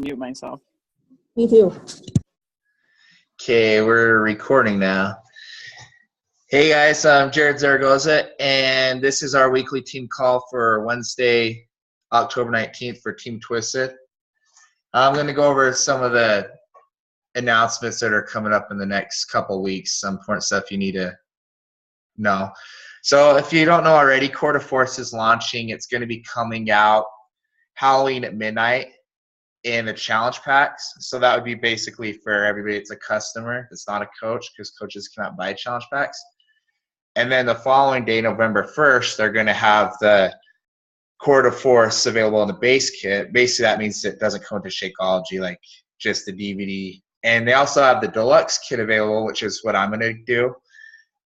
mute myself. Me too. Okay, we're recording now. Hey guys, I'm Jared Zaragoza, and this is our weekly team call for Wednesday, October 19th for Team Twizzted. I'm going to go over some of the announcements that are coming up in the next couple weeks, some important stuff you need to know. So if you don't know already, Quarter Force is launching. It's going to be coming out Halloween at midnight in the challenge packs. So that would be basically for everybody that's a customer that's not a coach, because coaches cannot buy challenge packs. And then the following day, November 1st, they're going to have the Quarter Force available in the base kit. Basically, that means it doesn't come with the Shakeology, like just the DVD. And they also have the deluxe kit available, which is what I'm going to do.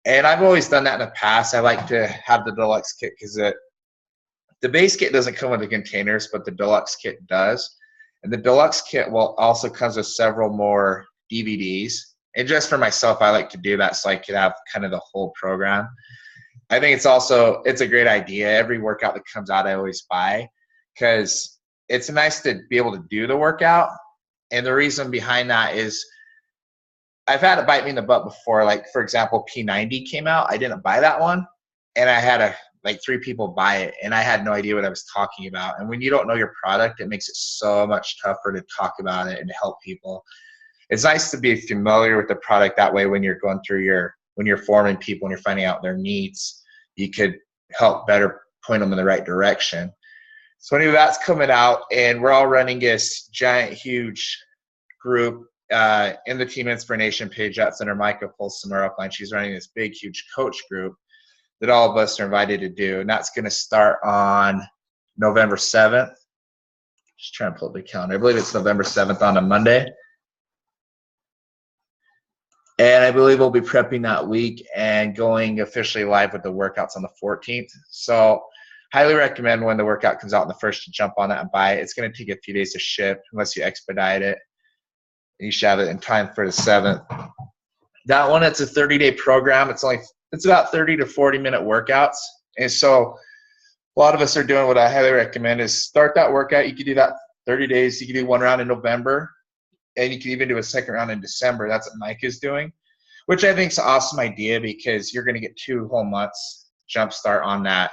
And I've always done that in the past. I like to have the deluxe kit because the base kit doesn't come with the containers, but the deluxe kit does. And the deluxe kit will also comes with several more DVDs. And just for myself, I like to do that so I could have kind of the whole program. I think it's a great idea. Every workout that comes out, I always buy, because it's nice to be able to do the workout. And the reason behind that is I've had it bite me in the butt before. Like, for example, P90 came out. I didn't buy that one, and I had like 3 people buy it, and I had no idea what I was talking about. And when you don't know your product, it makes it so much tougher to talk about it and to help people. It's nice to be familiar with the product. That way, when you're going through when you're forming people and you're finding out their needs, you could help better point them in the right direction. So anyway, that's coming out, and we're all running this giant, huge group in the Team Inspiration page. That's under Micah Folsom, our upline. She's running this big, huge coach group that all of us are invited to do, and that's going to start on November 7th. Just trying to pull up the calendar. I believe it's November 7th on a Monday. And I believe we'll be prepping that week and going officially live with the workouts on the 14th. So highly recommend when the workout comes out on the 1st to jump on that and buy it. It's going to take a few days to ship unless you expedite it. You should have it in time for the 7th. That one, it's a 30-day program. It's about 30 to 40-minute workouts. And so a lot of us are doing what I highly recommend is start that workout. You could do that 30 days. You could do one round in November, and you can even do a second round in December. That's what Mike is doing, which I think is an awesome idea, because you're going to get 2 whole months jump start on that.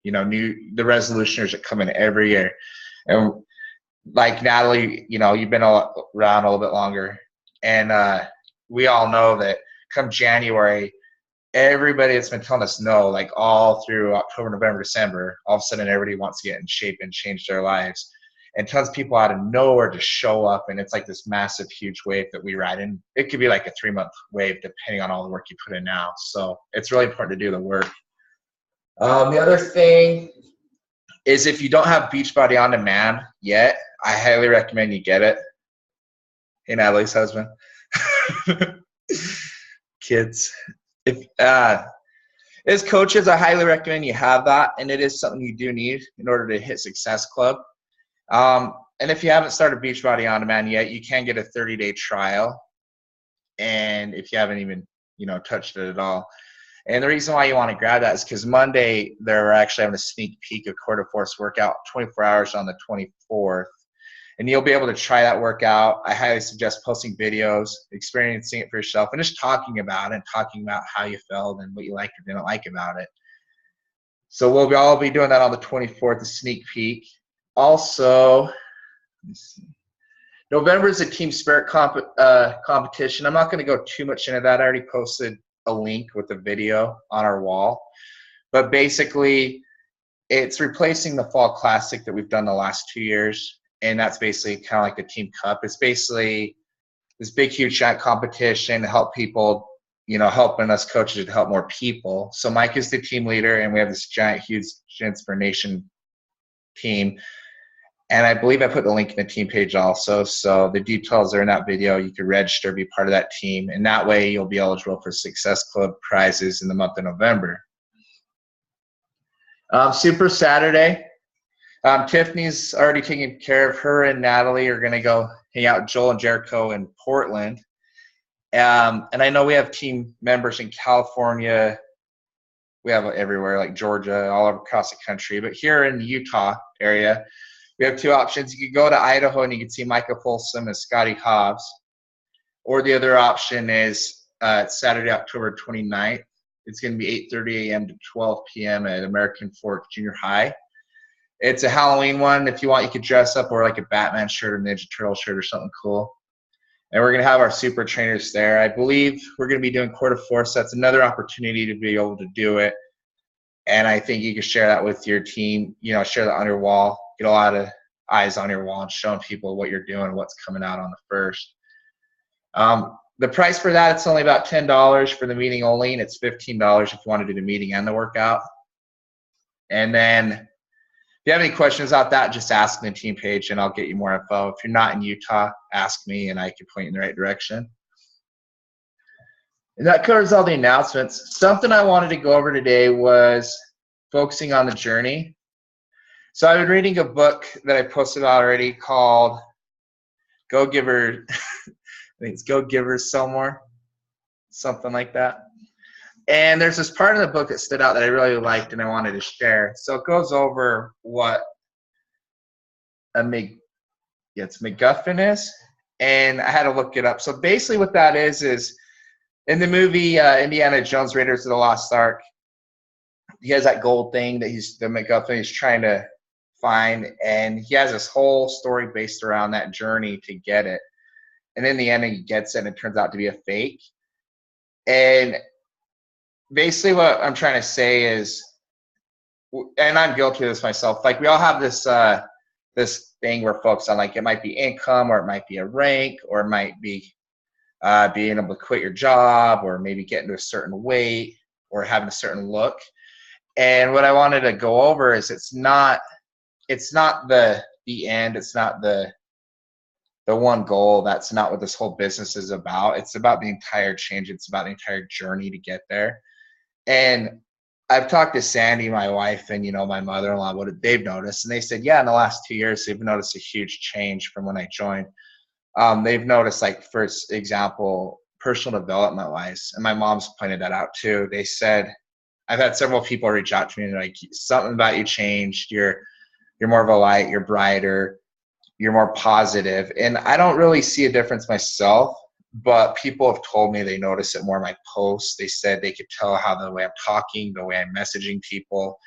You know, the resolutioners that come in every year. And like Natalie, you know, you've been around a little bit longer, and we all know that come January, everybody that's been telling us no, like all through October, November, December, all of a sudden everybody wants to get in shape and change their lives. And tons of people out of nowhere just show up, and it's like this massive, huge wave that we ride in. It could be like a 3-month wave depending on all the work you put in now. So it's really important to do the work. The other thing is, if you don't have Beachbody On Demand yet, I highly recommend you get it. Hey, Natalie's husband. Kids. As coaches, I highly recommend you have that, and it is something you do need in order to hit Success Club. And if you haven't started Beachbody On Demand yet, you can get a 30-day trial, and if you haven't even touched it at all. And the reason why you want to grab that is because Monday they're actually having a sneak peek of Quarter Force workout, 24 hours on the 24th. And you'll be able to try that workout. I highly suggest posting videos, experiencing it for yourself, and just talking about how you felt and what you liked or didn't like about it. So we'll all be doing that on the 24th, the sneak peek. Also, let me see. November is a Team Spirit competition. I'm not going to go too much into that. I already posted a link with the video on our wall. But basically, it's replacing the Fall Classic that we've done the last 2 years. And that's basically kind of like the Team Cup. It's basically this big, huge, giant competition to help people, helping us coaches to help more people. So Mike is the team leader, and we have this giant, huge Inspiration team. And I believe I put the link in the team page also. So the details are in that video. You can register, be part of that team. And that way you'll be eligible for Success Club prizes in the month of November. Super Saturday. Tiffany's already taken care of. Her and Natalie are going to go hang out with Joel and Jericho in Portland. And I know we have team members in California. We have everywhere, like Georgia, all across the country. But here in the Utah area, We have two options. You could go to Idaho and you can see Micah Folsom and Scotty Hobbs. Or the other option is Saturday, October 29th. It's going to be 8:30 a.m. to 12 p.m. at American Fork Junior High. It's a Halloween one. If you want, you could dress up or like a Batman shirt or Ninja Turtle shirt or something cool. And we're going to have our super trainers there. I believe we're going to be doing quarter four, so that's another opportunity to be able to do it. And I think you can share that with your team, share that on your wall, get a lot of eyes on your wall and showing people what you're doing, what's coming out on the first. The price for that, it's only about $10 for the meeting only, and it's $15 if you want to do the meeting and the workout. And then if you have any questions about that, just ask the team page and I'll get you more info. If you're not in Utah, ask me and I can point you in the right direction. And that covers all the announcements. Something I wanted to go over today was focusing on the journey. So I've been reading a book that I posted already called Go Giver. I think it's Go Givers Somewhere, something like that. And there's this part of the book that stood out that I really liked and I wanted to share. So it goes over what it's MacGuffin is, and I had to look it up. So basically what that is in the movie Indiana Jones Raiders of the Lost Ark, he has that gold thing that the MacGuffin he's trying to find, and he has this whole story based around that journey to get it. And in the end, he gets it, and it turns out to be a fake. And basically what I'm trying to say is, and I'm guilty of this myself, like we all have this this thing we're focused on, like it might be income, or it might be a rank, or it might be being able to quit your job, or maybe getting to a certain weight, or having a certain look. And what I wanted to go over is it's not the end, it's not the one goal. That's not what this whole business is about. It's about the entire change. It's about the entire journey to get there. And I've talked to Sandy, my wife, and my mother-in-law, what they've noticed. And they said, yeah, in the last 2 years, they've noticed a huge change from when I joined. They've noticed, like, for example, personal development wise, and my mom's pointed that out too. They said, I've had several people reach out to me and they're like, something about you changed. You're more of a light, you're brighter, you're more positive. And I don't really see a difference myself, but people have told me they notice it more in my posts. They said they could tell how the way I'm talking, the way I'm messaging people,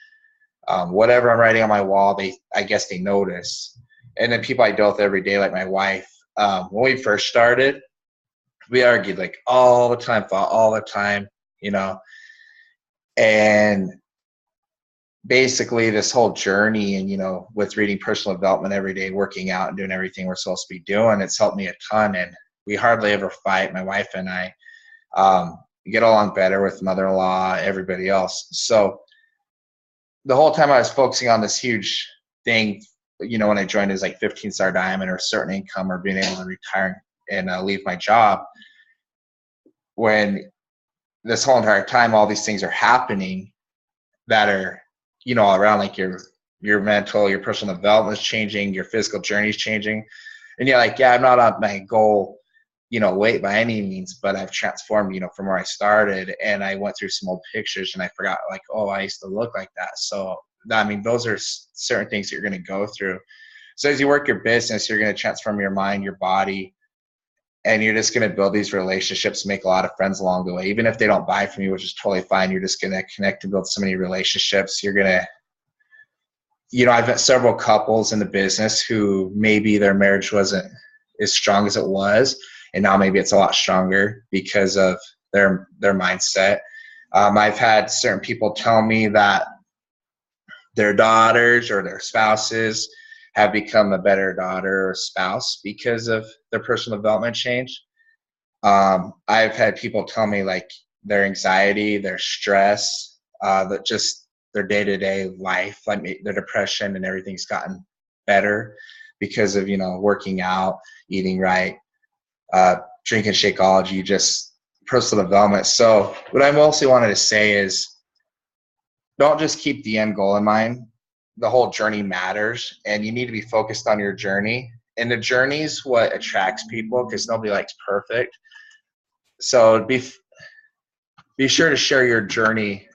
whatever I'm writing on my wall, I guess they notice. And then people I deal with every day, like my wife, when we first started, we argued like all the time, fought all the time, and basically this whole journey and, with reading personal development every day, working out and doing everything we're supposed to be doing, it's helped me a ton. And we hardly ever fight, my wife and I. Get along better with mother-in-law, everybody else. So the whole time I was focusing on this huge thing, when I joined, is like 15-star diamond or a certain income or being able to retire and leave my job. When this whole entire time, all these things are happening that are, all around, like your mental, your personal development is changing, your physical journey is changing. And you're like, yeah, I'm not on my goal, weight by any means, but I've transformed, from where I started. And I went through some old pictures and I forgot, like, oh, I used to look like that. So, those are certain things that you're going to go through. So as you work your business, you're going to transform your mind, your body, and you're just going to build these relationships, make a lot of friends along the way. Even if they don't buy from you, which is totally fine, you're just going to connect and build so many relationships. You're going to, I've met several couples in the business who maybe their marriage wasn't as strong as it was, and now maybe it's a lot stronger because of their mindset. I've had certain people tell me that their daughters or their spouses have become a better daughter or spouse because of their personal development change. I've had people tell me like their anxiety, their stress, that just their day-to-day life, like their depression and everything's gotten better because of, working out, eating right, drinking Shakeology, just personal development. So what I mostly wanted to say is don't just keep the end goal in mind. The whole journey matters, and you need to be focused on your journey. And the journey is what attracts people because nobody likes perfect. So be sure to share your journey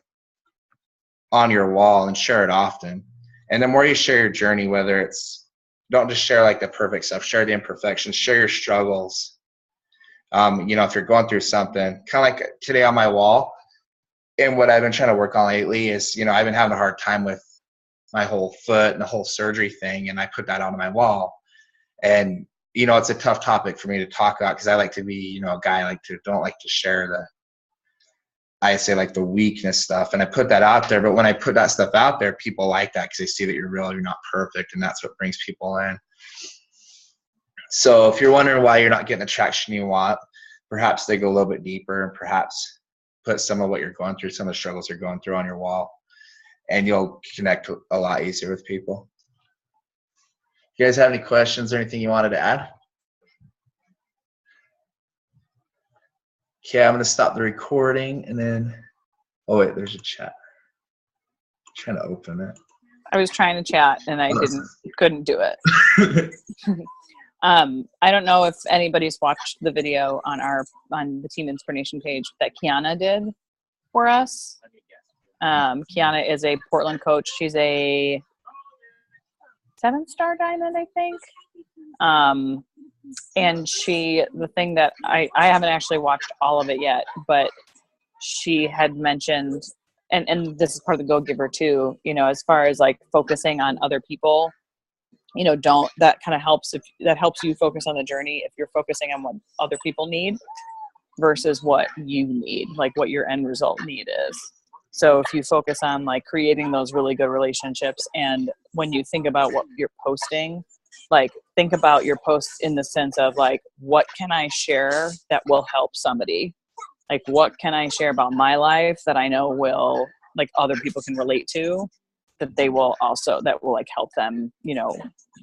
on your wall and share it often. And the more you share your journey, whether it's don't just share like the perfect stuff. Share the imperfections. Share your struggles. You know, if you're going through something, kind of like today on my wall, and what I've been trying to work on lately is, you know, I've been having a hard time with my whole foot and the whole surgery thing, and I put that on my wall. And, you know, it's a tough topic for me to talk about because I like to be, you know, a guy don't like to share I say like the weakness stuff, and I put that out there. But when I put that stuff out there, people like that because they see that you're real, you're not perfect, and that's what brings people in. So if you're wondering why you're not getting the traction you want, perhaps they go a little bit deeper and perhaps put some of what you're going through, some of the struggles you're going through on your wall, and you'll connect a lot easier with people. You guys have any questions or anything you wanted to add? Okay, I'm going to stop the recording and then, oh wait, there's a chat. I'm trying to open it. I was trying to chat and I couldn't do it. I don't know if anybody's watched the video on the Team Inspiration page that Kiana did for us. Kiana is a Portland coach. She's a 7-star diamond, I think. And the thing that I haven't actually watched all of it yet, but she had mentioned, and this is part of the Go Giver too, you know, as far as like focusing on other people, you know, that kind of helps that helps you focus on the journey if you're focusing on what other people need versus what you need, like what your end result need is. So if you focus on like creating those really good relationships, and when you think about what you're posting, like think about your posts in the sense of like, what can I share that will help somebody? Like, what can I share about my life that I know will, like, other people can relate to, that will like help them, you know,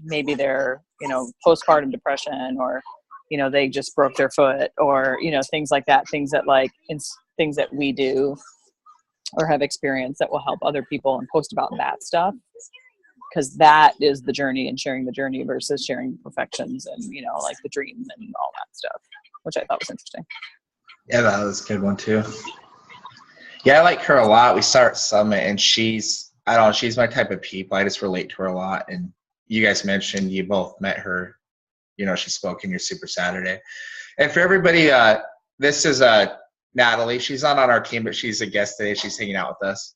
maybe they're, you know, postpartum depression, or, you know, they just broke their foot, or, you know, things like that, things that we do or have experienced that will help other people, and post about that stuff. Because that is the journey, and sharing the journey versus sharing perfections and, you know, like the dream and all that stuff, which I thought was interesting. Yeah, that was a good one too. Yeah, I like her a lot. We start Summit, and she's my type of people. I just relate to her a lot. And you guys mentioned you both met her. You know, she spoke in your Super Saturday. And for everybody, this is Natalie. She's not on our team, but she's a guest today. She's hanging out with us.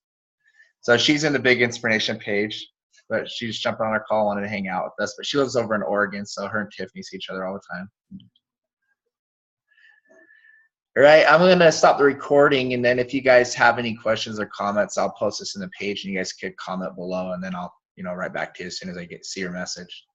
So she's in the Big Inspiration page, but she just jumped on our call, wanted to hang out with us. But she lives over in Oregon, so her and Tiffany see each other all the time. All right, I'm going to stop the recording, and then if you guys have any questions or comments, I'll post this in the page, and you guys could comment below, and then I'll, you know, write back to you as soon as I see your message.